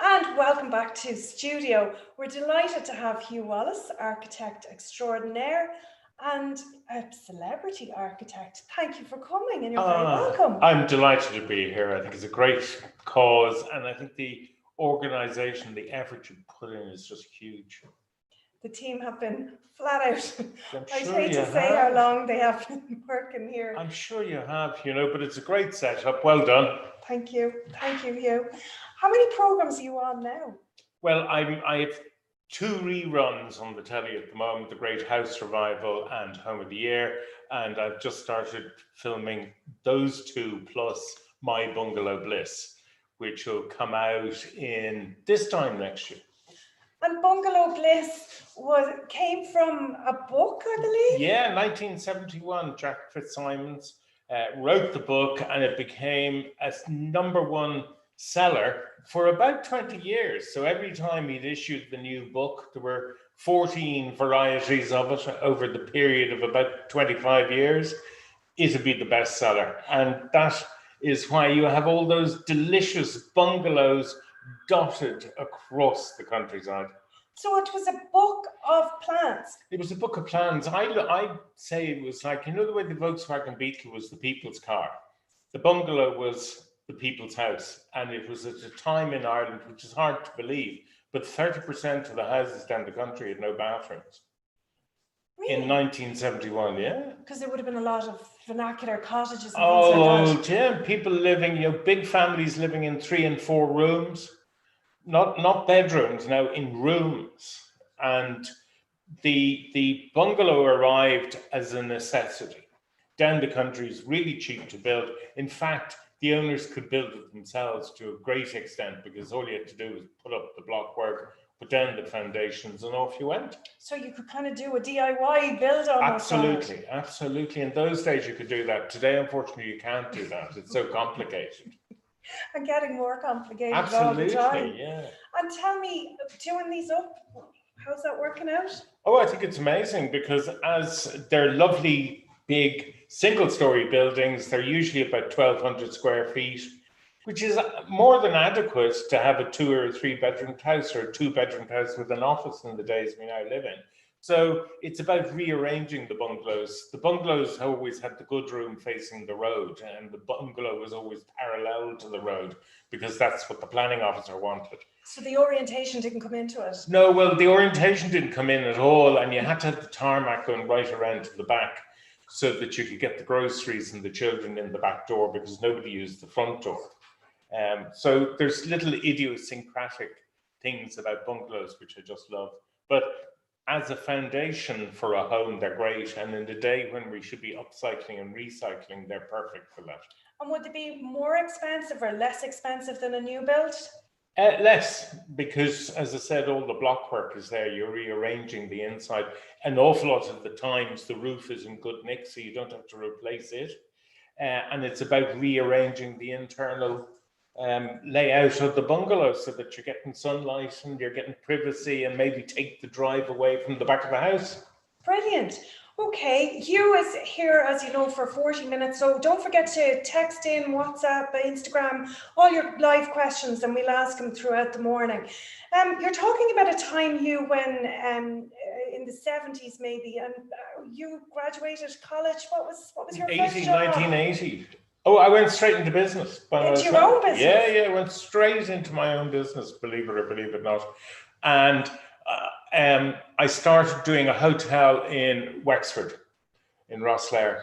And welcome back to studio. We're delighted to have Hugh Wallace, architect extraordinaire and a celebrity architect. Thank you for coming, and you're very welcome. I'm delighted to be here. I think it's a great cause, and I think the organisation, the effort you put in is just huge. The team have been flat out. I hate to say how long they have been working here. I'm sure you have, but it's a great setup. Well done. Thank you, Hugh. How many programmes are you on now? Well, I have 2 reruns on the telly at the moment, The Great House Revival and Home of the Year, and I've just started filming those 2 plus My Bungalow Bliss, which will come out in this time next year. And Bungalow Bliss came from a book, I believe? Yeah, 1971, Jack Fitzsimons wrote the book, and it became a #1 seller for about 20 years. So every time he'd issued the new book, there were 14 varieties of it over the period of about 25 years. It'd be the bestseller. And that is why you have all those delicious bungalows dotted across the countryside. So it was a book of plans. It was a book of plans. I'd say it was like, the way the Volkswagen Beetle was the people's car. The bungalow was the people's house. And it was at a time in Ireland, which is hard to believe, but 30% of the houses down the country had no bathrooms. Really? In 1971, yeah. Because there would have been a lot of vernacular cottages and things like that. Yeah, people living, big families living in 3 and 4 rooms. Not bedrooms, now in rooms. And the bungalow arrived as a necessity. Down the country is really cheap to build. In fact, the owners could build it themselves to a great extent, because all you had to do was put up the block work, put down the foundations, and off you went. So you could kind of do a DIY build almost. Absolutely. In those days you could do that. Today, unfortunately, you can't do that. It's so complicated. And getting more complicated Absolutely, all the time. Yeah. And tell me, doing these up, how's that working out? Oh, I think it's amazing, because as they're lovely, big, single-story buildings, they're usually about 1,200 square feet, which is more than adequate to have a 2 or 3 bedroom house, or a 2-bedroom house with an office in the days we now live in. So it's about rearranging the bungalows. The bungalows always had the good room facing the road, and the bungalow was always parallel to the road, because that's what the planning officer wanted. So the orientation didn't come into it? No, well, the orientation didn't come in at all, and you had to have the tarmac going right around to the back, so that you could get the groceries and the children in the back door, because nobody used the front door. So there's little idiosyncratic things about bungalows which I just love. But as a foundation for a home, they're great. And in the day when we should be upcycling and recycling, they're perfect for that. And would they be more expensive or less expensive than a new build? Less, because as I said, all the block work is there. You're rearranging the inside. An awful lot of the times the roof is in good nick, so you don't have to replace it. And it's about rearranging the internal layout of the bungalow, so that you're getting sunlight and you're getting privacy, and maybe take the drive away from the back of the house. Brilliant. Okay, Hugh is here, as you know, for 40 minutes. So don't forget to text in, WhatsApp, Instagram, all your live questions, and we'll ask them throughout the morning. You're talking about a time, Hugh, when in the 70s maybe, and you graduated college. What was your first job? 1980. Oh, I went straight into business. Into your own business? Yeah, I went straight into my own business, believe it or believe it not. And I started doing a hotel in Wexford, in Rosslare.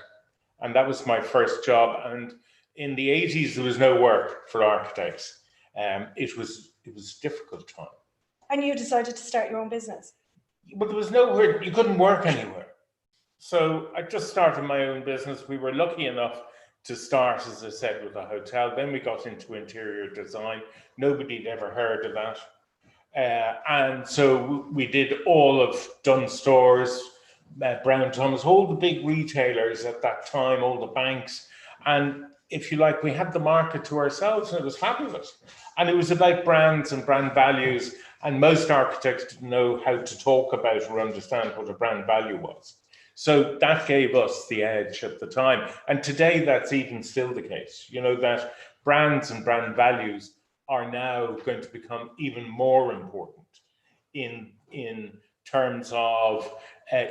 And that was my first job. And in the 80s, there was no work for architects. It was a difficult time. And you decided to start your own business? But there was nowhere, you couldn't work anywhere. So I just started my own business. We were lucky enough to start, as I said, with a hotel. Then we got into interior design. Nobody'd ever heard of that. And so we did all of Dunn Stores, Brown Thomas, all the big retailers at that time, all the banks. And if you like, we had the market to ourselves, and it was fabulous. And it was about brands and brand values. And most architects didn't know how to talk about or understand what a brand value was. So that gave us the edge at the time. And today that's even still the case, that brands and brand values are now going to become even more important in terms of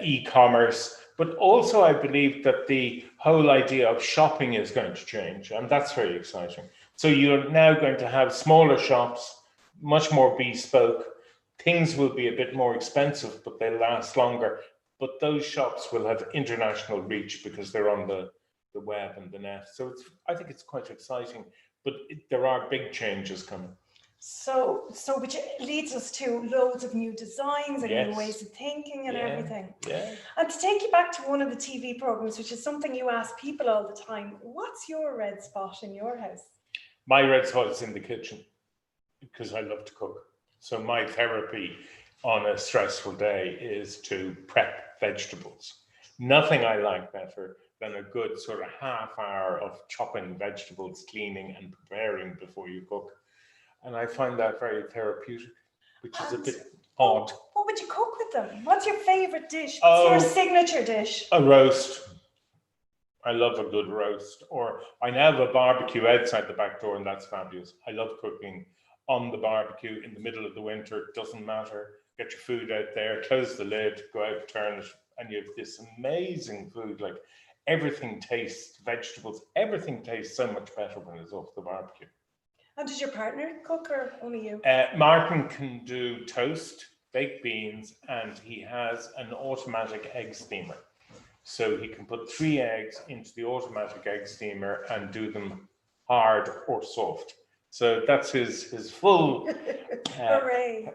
e-commerce, but also I believe that the whole idea of shopping is going to change, and that's very exciting. So you're now going to have smaller shops, much more bespoke. Things will be a bit more expensive, but they'll last longer. But those shops will have international reach because they're on the web and the net. So I think it's quite exciting, but there are big changes coming. So which leads us to loads of new designs and Yes. new ways of thinking and everything. Yeah. And to take you back to one of the TV programs, which is something you ask people all the time, what's your red spot in your house? My red spot is in the kitchen because I love to cook. So my therapy on a stressful day is to prep vegetables. Nothing I like better than a good sort of half hour of chopping vegetables, cleaning and preparing before you cook. And I find that very therapeutic, which is a bit odd. What would you cook with them? What's your favorite dish? What's your signature dish? A roast. I love a good roast. Or I now have a barbecue outside the back door, and that's fabulous. I love cooking on the barbecue in the middle of the winter. It doesn't matter. Get your food out there, close the lid, go out, turn it, and you have this amazing food. Like everything tastes, vegetables, everything tastes so much better when it's off the barbecue. And does your partner cook or only you? Martin can do toast, baked beans, and he has an automatic egg steamer. So he can put 3 eggs into the automatic egg steamer and do them hard or soft. So that's his full array.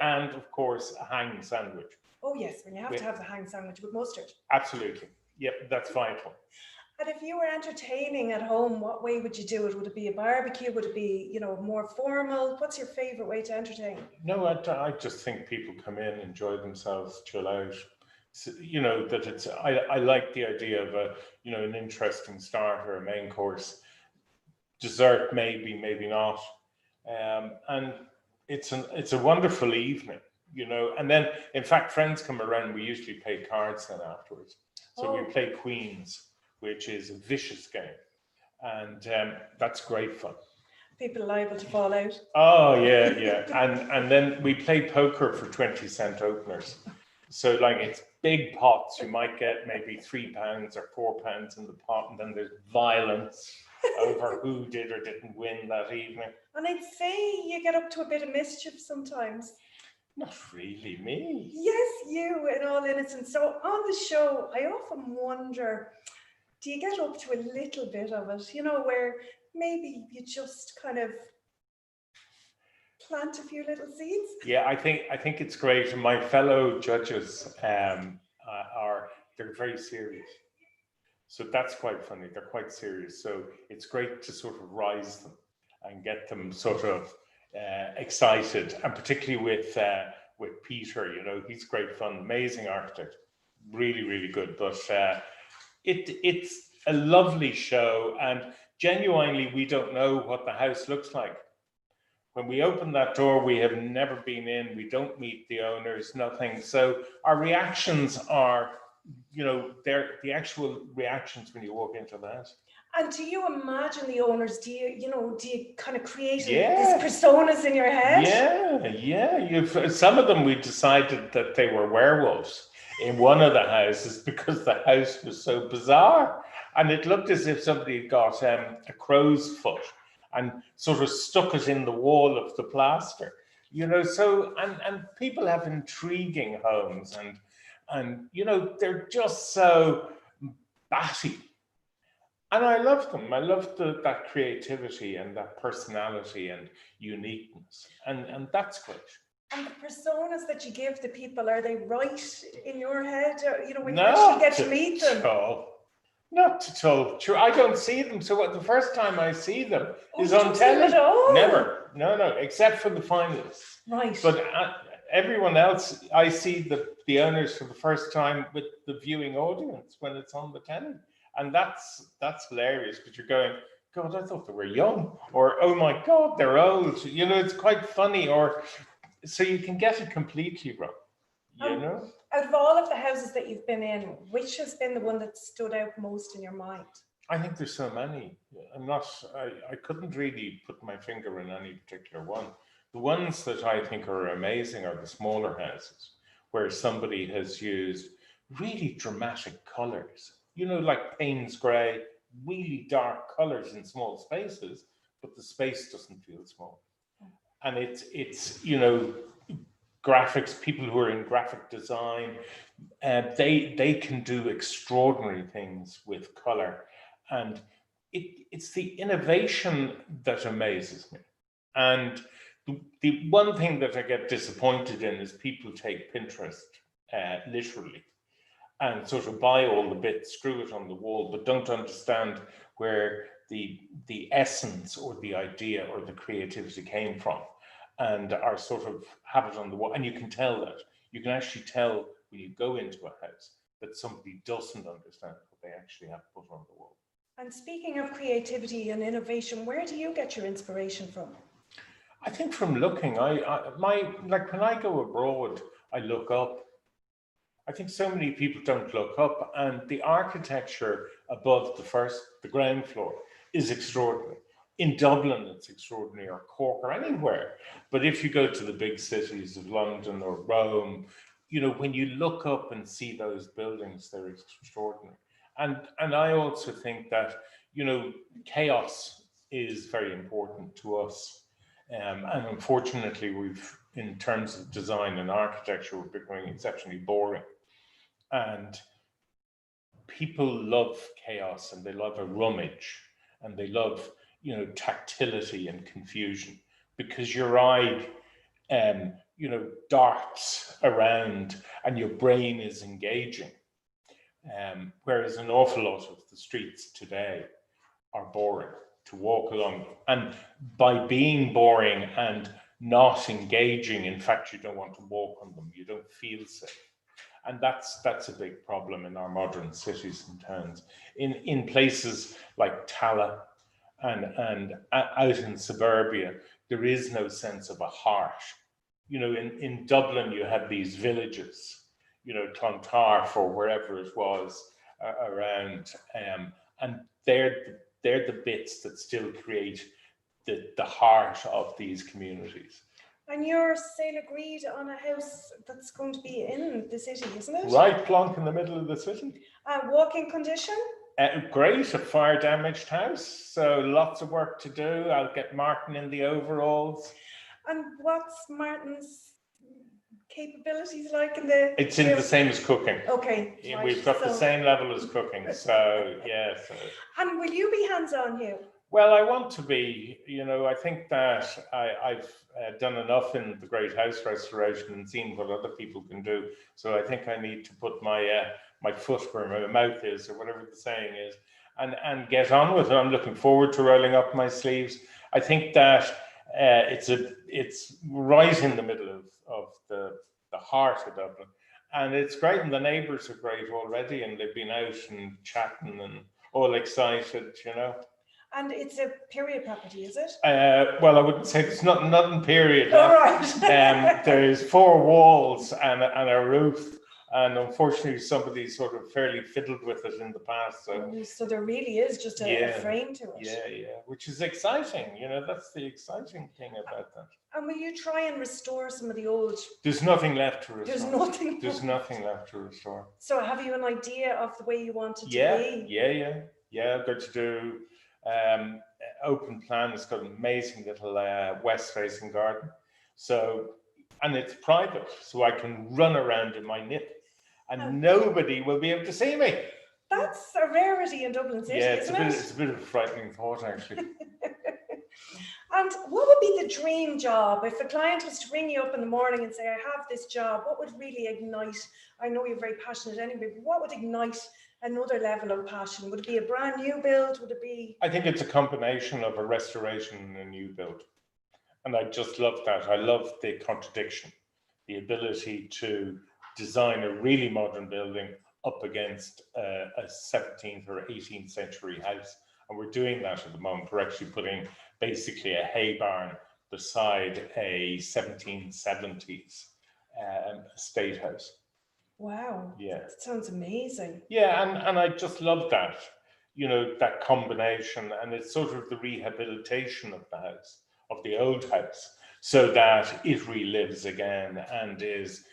And of course, a hang sandwich. Oh yes, when you have to have the hang sandwich with mustard. Absolutely. Yep, that's vital. And if you were entertaining at home, what way would you do it? Would it be a barbecue? Would it be, more formal? What's your favorite way to entertain? No, I just think people come in, enjoy themselves, chill out. So, that it's. I like the idea of an interesting starter, a main course, dessert maybe, maybe not, and it's a wonderful evening, And then, in fact, friends come around. We usually play cards then afterwards. So we play Queens, which is a vicious game, and that's great fun. People liable to fall out. Oh yeah, and then we play poker for 20-cent openers. So like it's big pots. You might get maybe £3 or £4 in the pot, and then there's violence over who did or didn't win that evening. And I'd say you get up to a bit of mischief sometimes. Not really me. Yes, you, in all innocence. So on the show, I often wonder, do you get up to a little bit of it, where maybe you just kind of plant a few little seeds? Yeah, I think it's great. And my fellow judges they're very serious. So that's quite funny. They're quite serious. So it's great to sort of rise them and get them sort of excited, and particularly with Peter, he's great fun, amazing architect, really, really good. But it's a lovely show, and genuinely, we don't know what the house looks like. When we open that door, we have never been in. We don't meet the owners, nothing. So our reactions are, they're the actual reactions when you walk into the house. And do you imagine the owners? Do you kind of create these personas in your head? Yeah. Some of them, we decided that they were werewolves in one of the houses because the house was so bizarre. And it looked as if somebody had got a crow's foot and sort of stuck it in the wall of the plaster. So, and people have intriguing homes and they're just so batty. And I love them. I love that creativity and that personality and uniqueness. And that's great. And the personas that you give the people, are they right in your head? When you actually get to meet them? Not at all. Sure, I don't see them. So the first time I see them is on television. Never. No, except for the finalists. Right. But everyone else, I see the owners for the first time with the viewing audience when it's on the telly. And that's hilarious, because you're going, God, I thought they were young, or oh my God, they're old. It's quite funny, or so you can get it completely wrong. Out of all of the houses that you've been in, which has been the one that stood out most in your mind? I think there's so many. I couldn't really put my finger in any particular one. The ones that I think are amazing are the smaller houses, where somebody has used really dramatic colors, like Payne's Grey, really dark colors in small spaces, but the space doesn't feel small. And it's graphics, people who are in graphic design, they can do extraordinary things with color, and it's the innovation that amazes me. And the one thing that I get disappointed in is people take Pinterest literally and sort of buy all the bits, screw it on the wall, but don't understand where the essence or the idea or the creativity came from, and are sort of have it on the wall. And you can tell that. You can actually tell when you go into a house that somebody doesn't understand what they actually have put on the wall. And speaking of creativity and innovation, where do you get your inspiration from? I think from looking, like when I go abroad, I look up. I think so many people don't look up, and the architecture above the ground floor is extraordinary. In Dublin, it's extraordinary, or Cork, or anywhere. But if you go to the big cities of London or Rome, when you look up and see those buildings, they're extraordinary. And I also think that, chaos is very important to us. And unfortunately, in terms of design and architecture, we're becoming exceptionally boring. And people love chaos, and they love a rummage, and they love, tactility and confusion, because your eye, darts around and your brain is engaging. Whereas an awful lot of the streets today are boring to walk along. And by being boring and not engaging, in fact, you don't want to walk on them. You don't feel safe. And that's a big problem in our modern cities and towns. In places like Tallaght and out in suburbia, there is no sense of a heart. In Dublin, you have these villages, Clontarf or wherever it was around, and they're the bits that still create the heart of these communities. And you're saying agreed on a house that's going to be in the city, isn't it? Right, plonk in the middle of the city. Walking condition? Great, a fire damaged house, so lots of work to do. I'll get Martin in the overalls. And what's Martin's capabilities like in the... It's in the same as cooking. Okay. Right. We've got the same level as cooking, so yeah. So. And will you be hands-on, Hugh? Well, I want to be. I think that I've done enough in the Great House restoration and seen what other people can do. So I think I need to put my foot where my mouth is, or whatever the saying is, and get on with it. I'm looking forward to rolling up my sleeves. I think that it's right in the middle of the heart of Dublin, and it's great. And the neighbours are great already, and they've been out and chatting and all excited, And it's a period property, is it? Well, I wouldn't say it's not in period. All right. There's 4 walls and a roof, and unfortunately, somebody sort of fairly fiddled with it in the past. So there really is just a frame to it. Yeah, which is exciting. That's the exciting thing about that. And will you try and restore some of the old? There's nothing left to restore. There's nothing left to restore. So have you an idea of the way you want it to be? Yeah. I've got to do open plan. It's got an amazing little west-facing garden. So, and it's private, so I can run around in my nip, and nobody will be able to see me. That's a rarity in Dublin City, isn't it? It's a bit of a frightening thought, actually. And what would be the dream job? If a client was to ring you up in the morning and say, I have this job, what would really ignite? I know you're very passionate anyway, but what would ignite another level of passion? Would it be a brand new build? Would it be? I think it's a combination of a restoration and a new build. And I just love that. I love the contradiction, the ability to design a really modern building up against a 17th or 18th century house. And we're doing that at the moment. We're actually putting basically a hay barn beside a 1770s estate house. Wow. Yeah. That sounds amazing. Yeah, and I just love that. you know, that combination, and it's sort of the rehabilitation of the house, of the old house, so that it relives again and is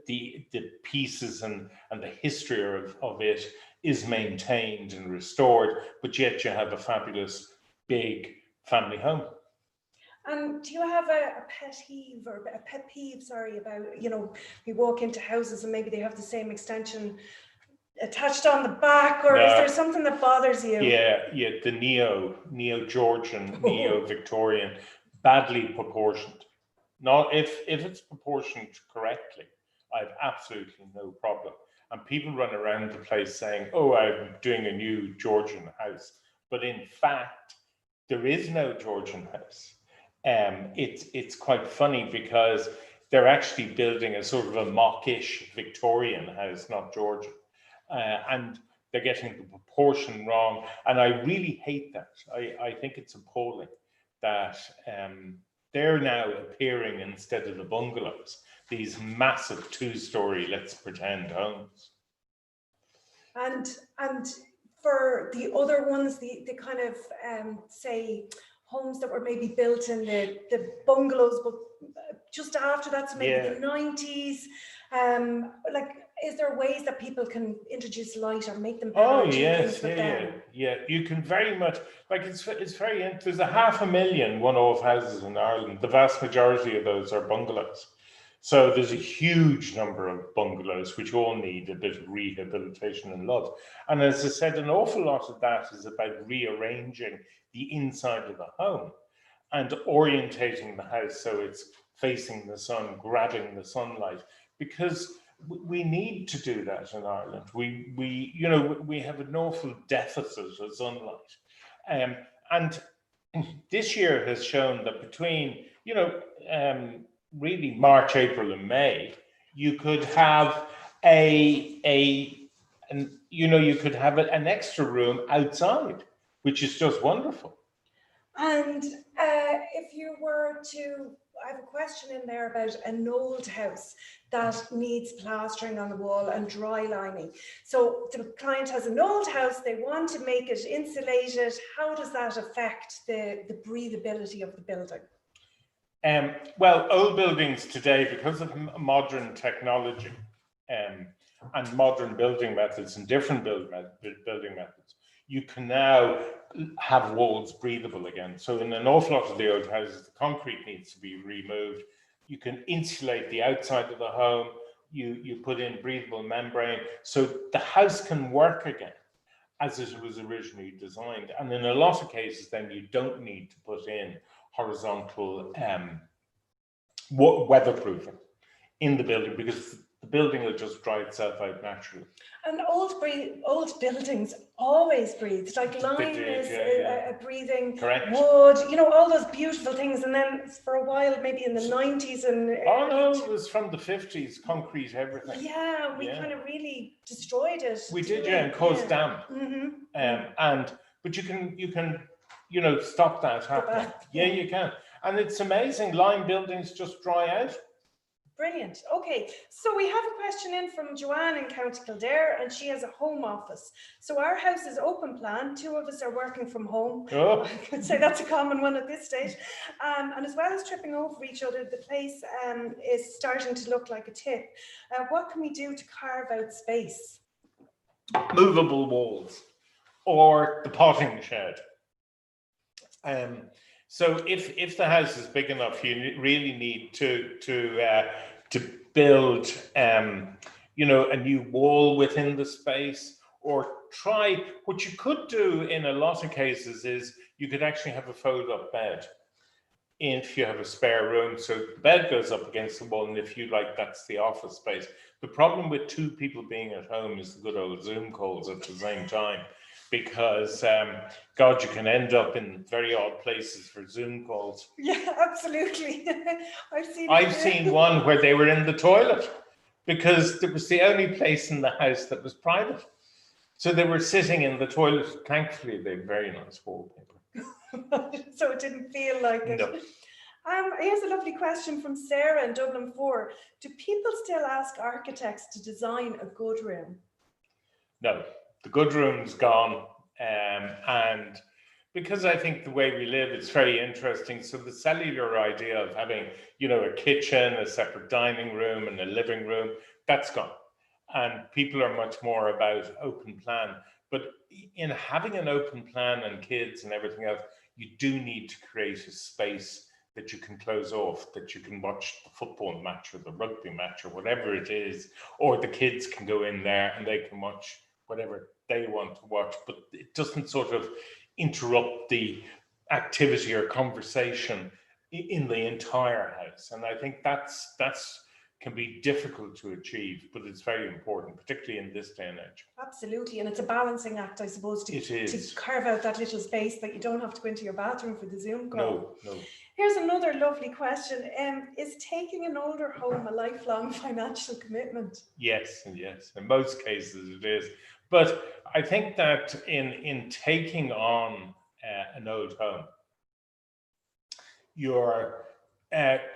the pieces and the history of it is maintained and restored, but yet you have a fabulous big family home. And do you have a pet peeve, sorry, about, you know, we walk into houses and maybe they have the same extension attached on the back, or is there something that bothers you? Yeah, the neo-Georgian, neo-Victorian, badly proportioned. Not if it's proportioned correctly, I have absolutely no problem. And people run around the place saying, "Oh, I'm doing a new Georgian house," but in fact, there is no Georgian house. It's quite funny because they're actually building a sort of a mockish Victorian house, not Georgian, and they're getting the proportion wrong. And I really hate that. I think it's appalling that they're now appearing instead of the bungalows, these massive two-story, let's pretend, homes. And for the other ones, the kind of say homes that were maybe built in the bungalows, but just after that, so maybe the 90s, like, is there ways that people can introduce light or make them better? Oh yes, yeah. You can very much, like, it's very, there's 500,000 one-off houses in Ireland. The vast majority of those are bungalows. So there's a huge number of bungalows which all need a bit of rehabilitation and love. And as I said, an awful lot of that is about rearranging the inside of the home and orientating the house so it's facing the sun, grabbing the sunlight, because we need to do that in Ireland. We have an awful deficit of sunlight, and this year has shown that between really March, April, and May, you could have an extra room outside, which is just wonderful. And if you were to, I have a question in there about an old house that needs plastering on the wall and dry lining. So the client has an old house, they want to make it insulated. How does that affect the breathability of the building? Well, old buildings today, because of modern technology and modern building methods and different building methods, you can now have walls breathable again. So in an awful lot of the old houses, the concrete needs to be removed. You can insulate the outside of the home. You put in breathable membrane, so the house can work again as it was originally designed. And in a lot of cases, then you don't need to put in horizontal weatherproofing in the building, because the building will just dry itself out naturally. And old buildings always breathed. Like lime is a breathing, correct, wood, all those beautiful things. And then for a while, maybe in the 90s and... Oh no, it was from the 50s, concrete, everything. Yeah, we kind of really destroyed it. We did, and caused damp. But you can stop that happening. Yeah, you can. And it's amazing, lime buildings just dry out. Brilliant. Okay, so we have a question in from Joanne in County Kildare, and she has a home office. So our house is open plan. 2 of us are working from home. Oh. I could say that's a common one at this stage. And as well as tripping over each other, the place is starting to look like a tip. What can we do to carve out space? Movable walls or the potting shed. So if the house is big enough, you really need to build a new wall within the space, or try, what you could do in a lot of cases is you could actually have a fold-up bed if you have a spare room, so the bed goes up against the wall, and if you like, that's the office space. The problem with 2 people being at home is the good old Zoom calls at the same time, because God, you can end up in very odd places for Zoom calls. Yeah, absolutely. I've seen one where they were in the toilet because it was the only place in the house that was private. So they were sitting in the toilet. Thankfully, they have very nice wallpaper. So it didn't feel like it. No. Here's a lovely question from Sarah in Dublin 4. Do people still ask architects to design a good room? No, the good room's gone. And because I think the way we live, it's very interesting. So the cellular idea of having, a kitchen, a separate dining room and a living room, that's gone. And people are much more about open plan. But in having an open plan and kids and everything else, you do need to create a space that you can close off, that you can watch the football match or the rugby match or whatever it is, or the kids can go in there and they can watch whatever they want to watch, but it doesn't sort of interrupt the activity or conversation in the entire house. And I think that's can be difficult to achieve, but it's very important, particularly in this day and age. Absolutely, and it's a balancing act, I suppose, to carve out that little space that you don't have to go into your bathroom for the Zoom call. No. Here's another lovely question. Is taking an older home a lifelong financial commitment? Yes. In most cases it is. But I think that in taking on an old home, you're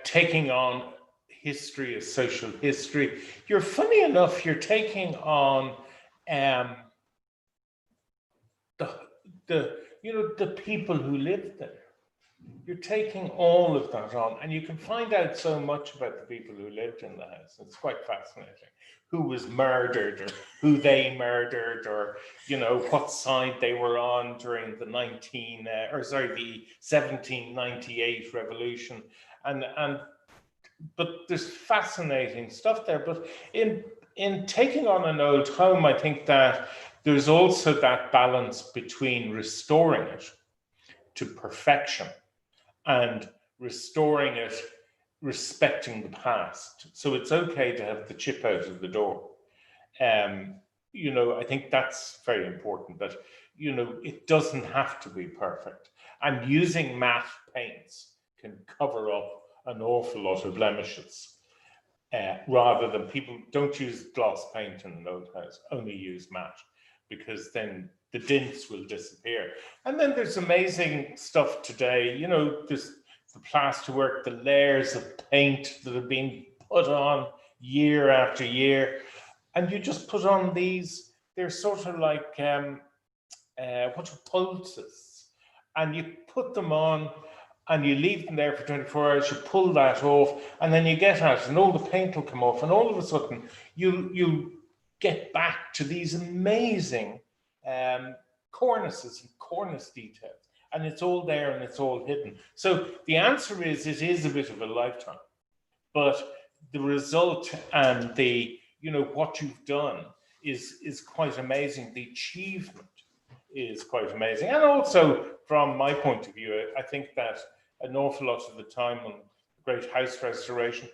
taking on history, a social history. You're, funny enough, you're taking on the people who lived there. You're taking all of that on, and you can find out so much about the people who lived in the house. It's quite fascinating. Who was murdered, or who they murdered, or what side they were on during the 1798 revolution, but there's fascinating stuff there. But in taking on an old home, I think that there's also that balance between restoring it to perfection and restoring it respecting the past. So it's okay to have the chip out of the door. I think that's very important, that it doesn't have to be perfect, and using matte paints can cover up an awful lot of blemishes, rather than, people don't use gloss paint in an old house, only use matte, because then the dints will disappear. And then there's amazing stuff today, there's the plasterwork, the layers of paint that have been put on year after year, and you just put on these, they're sort of like poultices, and you put them on and you leave them there for 24 hours, you pull that off, and then you get out and all the paint will come off, and all of a sudden you get back to these amazing cornices and cornice details, and it's all there and it's all hidden. So the answer is, it is a bit of a lifetime, but the result and the what you've done is quite amazing. The achievement is quite amazing. And also, from my point of view, I think that an awful lot of the time on great house restoration,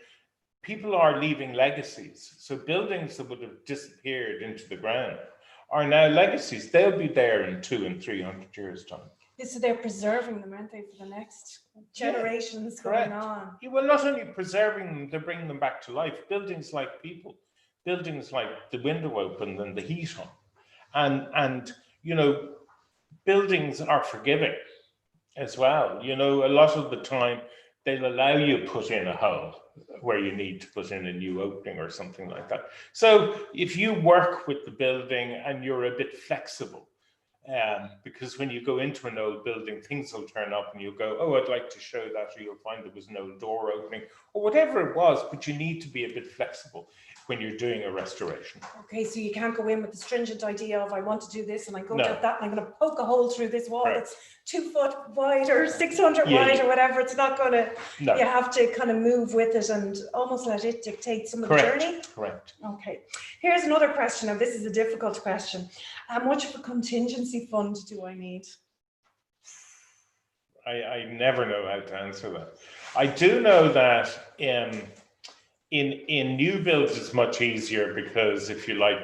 people are leaving legacies. So buildings that would have disappeared into the ground are now legacies. They'll be there in 200 and 300 years' time. So they're preserving them, aren't they, for the next generations going on? Well, not only preserving them, they're bringing them back to life. Buildings like people, buildings like the window open and the heat on, and buildings are forgiving as well. A lot of the time they'll allow you to put in a hole where you need to put in a new opening or something like that. So if you work with the building and you're a bit flexible, because when you go into an old building, things will turn up and you'll go, oh, I'd like to show that, or you'll find there was no door opening, or whatever it was, but you need to be a bit flexible when you're doing a restoration. Okay, so you can't go in with the stringent idea of, I want to do this and I'm going to have that and I'm going to poke a hole through this wall that's 2 foot wide or 600 wide or whatever. It's not going to, you have to kind of move with it and almost let it dictate some of the journey. Correct. Okay, here's another question. Now, this is a difficult question. How much of a contingency fund do I need? I never know how to answer that. I do know that in new builds it's much easier, because if you like,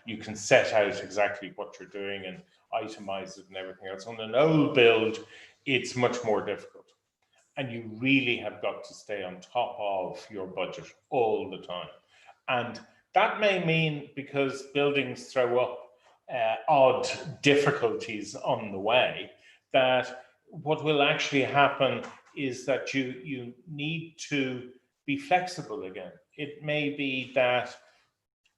you can set out exactly what you're doing and itemize it and everything else. On an old build, it's much more difficult, and you really have got to stay on top of your budget all the time. And that may mean, because buildings throw up odd difficulties on the way, that what will actually happen is that you need to be flexible again. It may be that,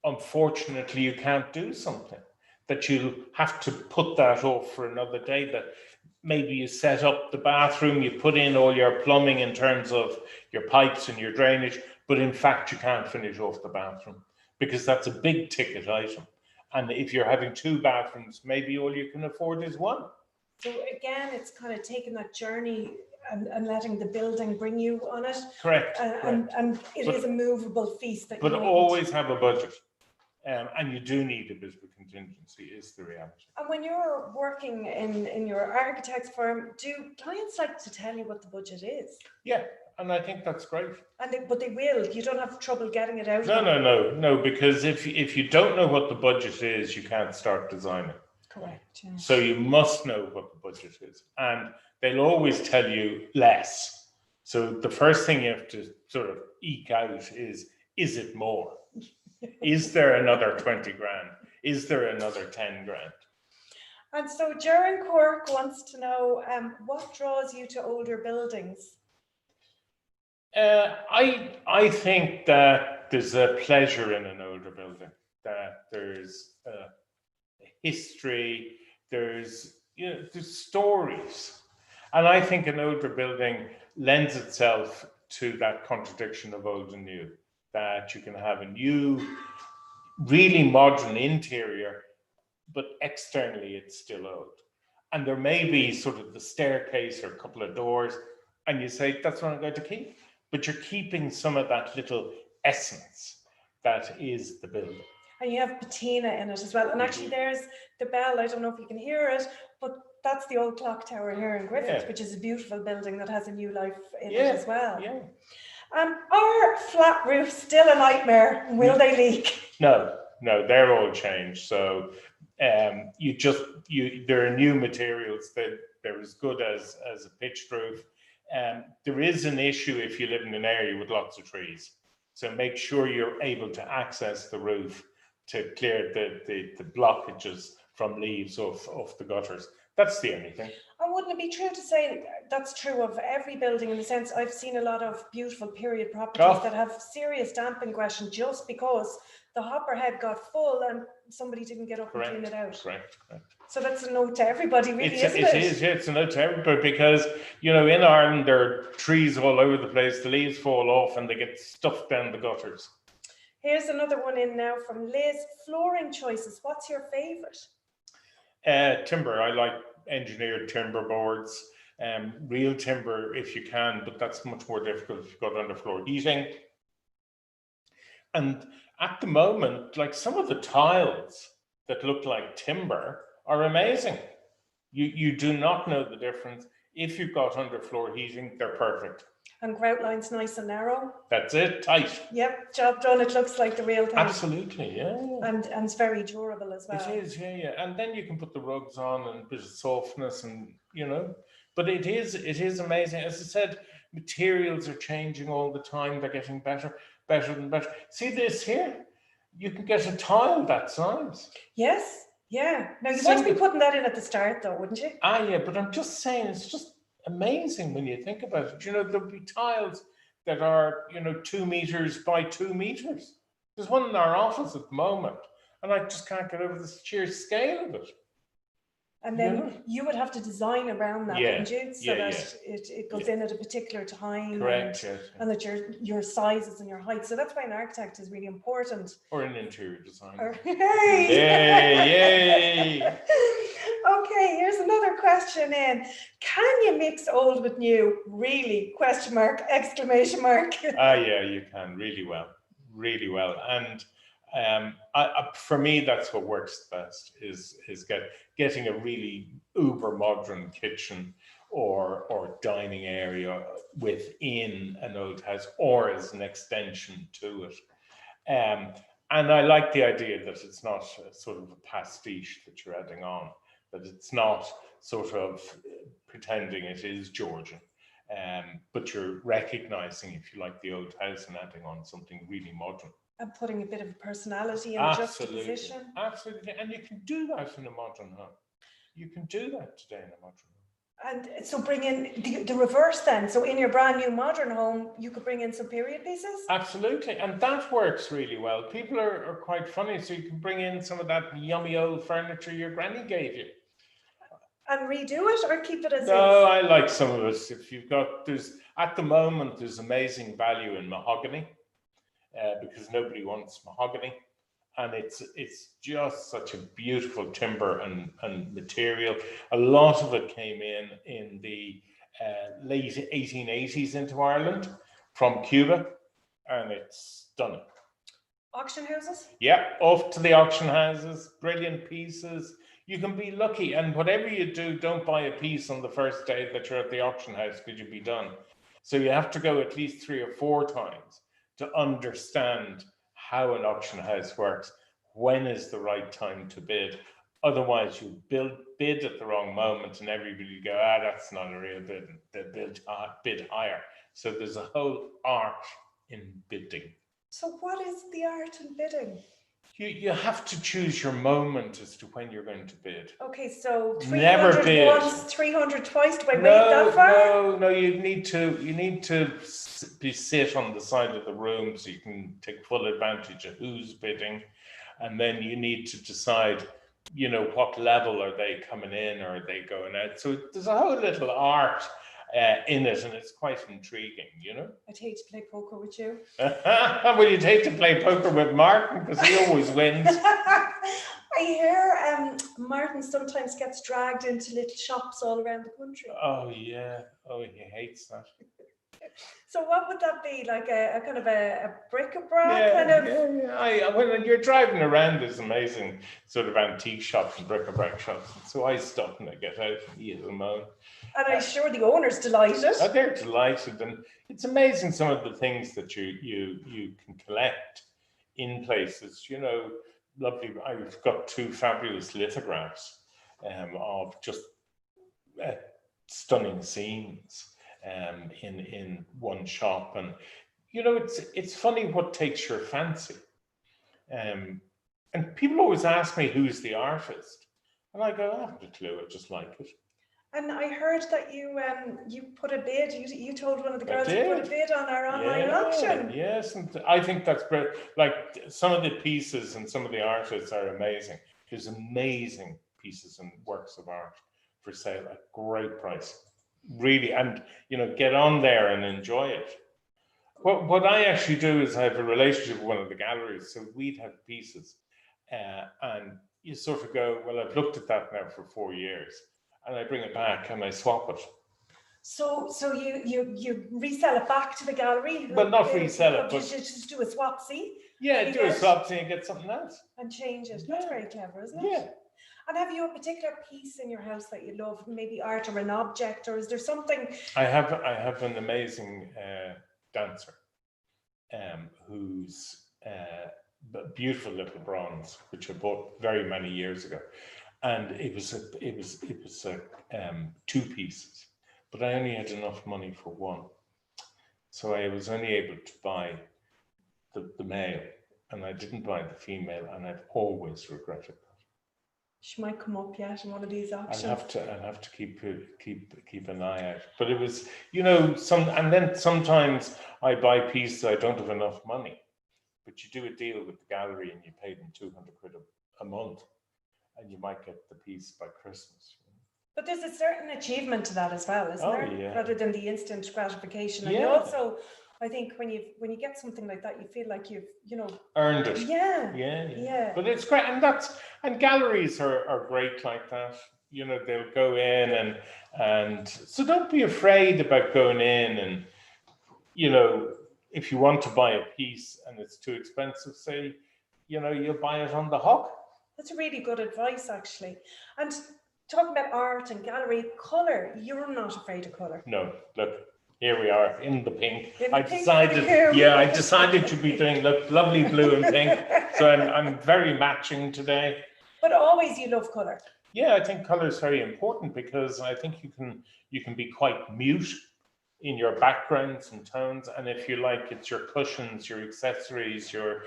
unfortunately, you can't do something that you'll have to put that off for another day, that maybe you set up the bathroom, you put in all your plumbing in terms of your pipes and your drainage, but in fact you can't finish off the bathroom because that's a big ticket item. And if you're having 2 bathrooms, maybe all you can afford is 1. So again, it's kind of taking that journey and letting the building bring you on it. Correct. And it is a movable feast. But always have a budget. And you do need a bit of a contingency, is the reality. And when you're working in your architect's firm, do clients like to tell you what the budget is? Yeah, and I think that's great. But they will. You don't have trouble getting it out. No. Because if you don't know what the budget is, you can't start designing. Correct. Yeah. So you must know what the budget is, and they'll always tell you less. So the first thing you have to sort of eke out is it more? Is there another 20 grand? Is there another 10 grand? And so Jaren Cork wants to know what draws you to older buildings? I think that there's a pleasure in an older building, that there's history, there's stories. And I think an older building lends itself to that contradiction of old and new, that you can have a new, really modern interior, but externally it's still old. And there may be sort of the staircase or a couple of doors, and you say, that's what I'm going to keep. But you're keeping some of that little essence that is the building. And you have patina in it as well. And actually there's the bell, I don't know if you can hear it, but that's the old clock tower here in Griffith, which is a beautiful building that has a new life in it as well. Yeah. Are flat roofs still a nightmare? Will they leak? No, they're all changed. So there are new materials that they're as good as a pitched roof. There is an issue if you live in an area with lots of trees. So make sure you're able to access the roof to clear the blockages from leaves off the gutters. That's the only thing. And wouldn't it be true to say that's true of every building, in the sense I've seen a lot of beautiful period properties that have serious damp ingression just because the hopper head got full and somebody didn't get up and clean it out. Correct. So that's a note to everybody, really, isn't it? It is, yeah, it's a note to everybody, because, in Ireland there are trees all over the place, the leaves fall off and they get stuffed down the gutters. Here's another one in now from Liz. Flooring choices, what's your favourite? Timber. I like engineered timber boards, real timber if you can, but that's much more difficult if you've got underfloor heating. And at the moment, like, some of the tiles that look like timber are amazing. You do not know the difference. If you've got underfloor heating, they're perfect. And grout line's nice and narrow. That's it, tight. Yep, job done. It looks like the real thing. Absolutely, yeah. And it's very durable as well. It is, yeah. And then you can put the rugs on and a bit of softness, and But it is amazing. As I said, materials are changing all the time. They're getting better and better. See this here? You can get a tile that size. Yes, yeah. Now you must be putting that in at the start, though, wouldn't you? Yeah, but I'm just saying, it's just amazing when you think about it. There'll be tiles that are 2 meters by 2 meters. There's one in our office at the moment, and I just can't get over the sheer scale of it. And then you would have to design around that, wouldn't you? So that it goes in at a particular time. Correct. And that your sizes and your height. So that's why an architect is really important. Or an interior designer. Hey! Yay! Okay, here's another question in. Can you mix old with new? Really? Question mark, exclamation mark. Yeah, you can, really well. Really well. And for me, that's what works best, is getting a really uber modern kitchen or dining area within an old house, or as an extension to it. And I like the idea that it's not sort of a pastiche that you're adding on, that it's not sort of pretending it is Georgian, but you're recognizing, if you like, the old house and adding on something really modern. And putting a bit of personality in the juxtaposition. Absolutely. And you can do that in a modern home. You can do that today in a modern home. And so bring in the reverse then. So in your brand new modern home, you could bring in some period pieces? Absolutely. And that works really well. People are quite funny. So you can bring in some of that yummy old furniture your granny gave you. And redo it or keep it as No, is? I like some of it. If you've got, at the moment, there's amazing value in mahogany because nobody wants mahogany. And it's just such a beautiful timber and material. A lot of it came in the late 1880s into Ireland from Cuba, and it's stunning. Auction houses? Yeah, off to the auction houses, brilliant pieces. You can be lucky, and whatever you do, don't buy a piece on the first day that you're at the auction house because you'll be done. So you have to go at least 3 or 4 times to understand how an auction house works. When is the right time to bid? Otherwise, you bid at the wrong moment, and everybody go, that's not a real bid. They bid higher. So there's a whole art in bidding. So what is the art in bidding? You have to choose your moment as to when you're going to bid. Okay, so 300 Never bid once, 300 twice. Do I wait that far? No. You need to sit on the side of the room so you can take full advantage of who's bidding, and then you need to decide, what level are they coming in or are they going out. So there's a whole little art in it, and it's quite intriguing, I'd hate to play poker with you. Well, you'd hate to play poker with Martin because he always wins. I hear Martin sometimes gets dragged into little shops all around the country. Oh yeah, he hates that. So what would that be, like a kind of a bric-a-brac kind of? Yeah. When you're driving around, there's amazing sort of antique shops and bric-a-brac shops. So I stop and I get out and eat them out. And I'm sure the owner's delighted. Oh, they're delighted, and it's amazing some of the things that you can collect in places. Lovely. I've got 2 fabulous lithographs of just stunning scenes in one shop, and it's funny what takes your fancy. And people always ask me who's the artist, and I go, I haven't a clue. I just like it. And I heard that you put a bid. You told one of the girls to put a bid on our online auction. Yes, and I think that's great. Like some of the pieces and some of the artists are amazing. There's amazing pieces and works of art for sale at great price, really. And get on there and enjoy it. What I actually do is I have a relationship with one of the galleries, so we'd have pieces, and you sort of go, well, I've looked at that now for 4 years. And I bring it back and I swap it. So you resell it back to the gallery? Well, not resell it, but just do a swapsy. Yeah, do a swapsy and get something else. And change it. That's very clever, isn't it? Yeah. And have you a particular piece in your house that you love, maybe art or an object, or is there something? I have an amazing dancer who's beautiful little bronze, which I bought very many years ago. And it was 2 pieces, but I only had enough money for 1, so I was only able to buy the male, and I didn't buy the female, and I've always regretted that. She might come up yet in one of these auctions. I'll have to keep an eye out. But it was, and then sometimes I buy pieces I don't have enough money, but you do a deal with the gallery and you pay them 200 quid a month. And you might get the piece by Christmas. But there's a certain achievement to that as well, isn't there? Yeah. Rather than the instant gratification. And you also, I think when you get something like that, you feel like you've, earned it. Yeah. But it's great, and galleries are great like that. They'll go in and so don't be afraid about going in and if you want to buy a piece and it's too expensive, say, you'll buy it on the hook. That's really good advice, actually. And talking about art and gallery, colour, you're not afraid of colour. No, look, here we are in the pink. I decided to be doing lovely blue and pink. So I'm very matching today. But always you love colour. Yeah, I think colour is very important because I think you can be quite mute in your backgrounds and tones. And if you like, it's your cushions, your accessories, your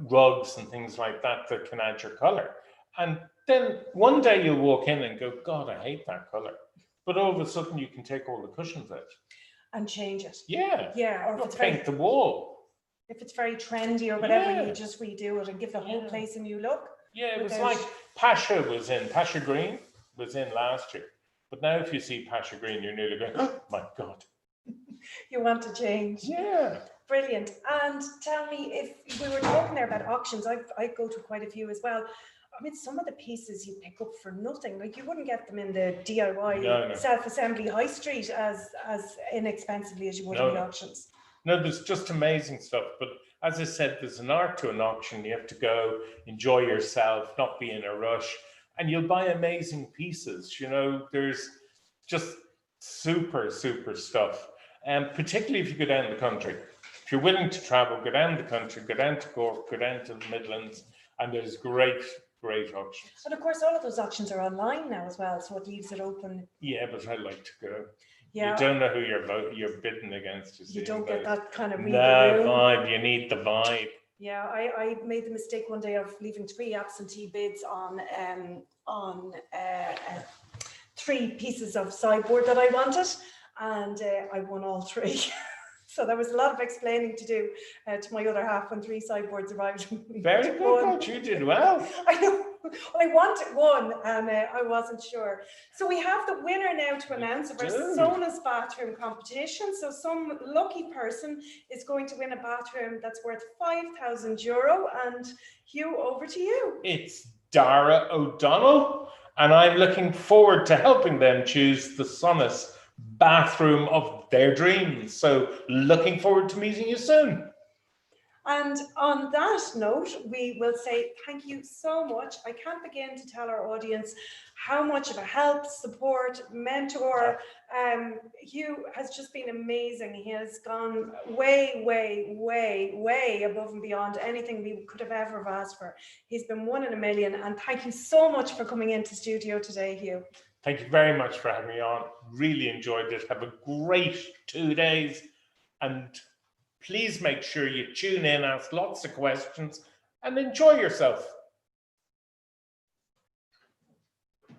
rugs and things like that can add your color. And then one day you'll walk in and go, God, I hate that color. But all of a sudden you can take all the cushions out. And change it. Yeah. Yeah, or if it's paint the wall. If it's very trendy or whatever, Yeah. you just redo it and give the whole place a new look. Yeah, it was like Pasha Green was in last year. But now if you see Pasha Green, you're nearly going, oh my God. You want to change. Yeah. Brilliant. And tell me, if we were talking there about auctions, I go to quite a few as well. I mean, some of the pieces you pick up for nothing, like you wouldn't get them in the DIY self-assembly high street as inexpensively as you would in the auctions. No, there's just amazing stuff. But as I said, there's an art to an auction. You have to go, enjoy yourself, not be in a rush, and you'll buy amazing pieces. You know, there's just super, super stuff. And particularly if you go down the country. If you're willing to travel, go down the country, go down to Cork, go down to the Midlands, and there's great auctions. And of course, all of those auctions are online now as well, so it leaves it open. Yeah, but I like to go. Yeah. You don't know who you're bidding against. You don't get that kind of vibe. You need the vibe. Yeah, I made the mistake one day of leaving 3 absentee bids on 3 pieces of sideboard that I wanted, and I won all 3. So there was a lot of explaining to do to my other half when 3 sideboards arrived. Very good, you did well. I know. Well, I wanted one and I wasn't sure. So we have the winner now to announce of our Sona's bathroom competition. So some lucky person is going to win a bathroom that's worth €5,000. And Hugh, over to you. It's Dara O'Donnell, and I'm looking forward to helping them choose the Sona's bathroom of their dreams. So looking forward to meeting you soon. And on that note, we will say thank you so much. I can't begin to tell our audience how much of a help, support, mentor. Hugh has just been amazing. He has gone way, way, way, way above and beyond anything we could have ever asked for. He's been 1 in a million. And thank you so much for coming into studio today, Hugh. Thank you very much for having me on. Really enjoyed it. Have a great 2 days. And please make sure you tune in, ask lots of questions, and enjoy yourself.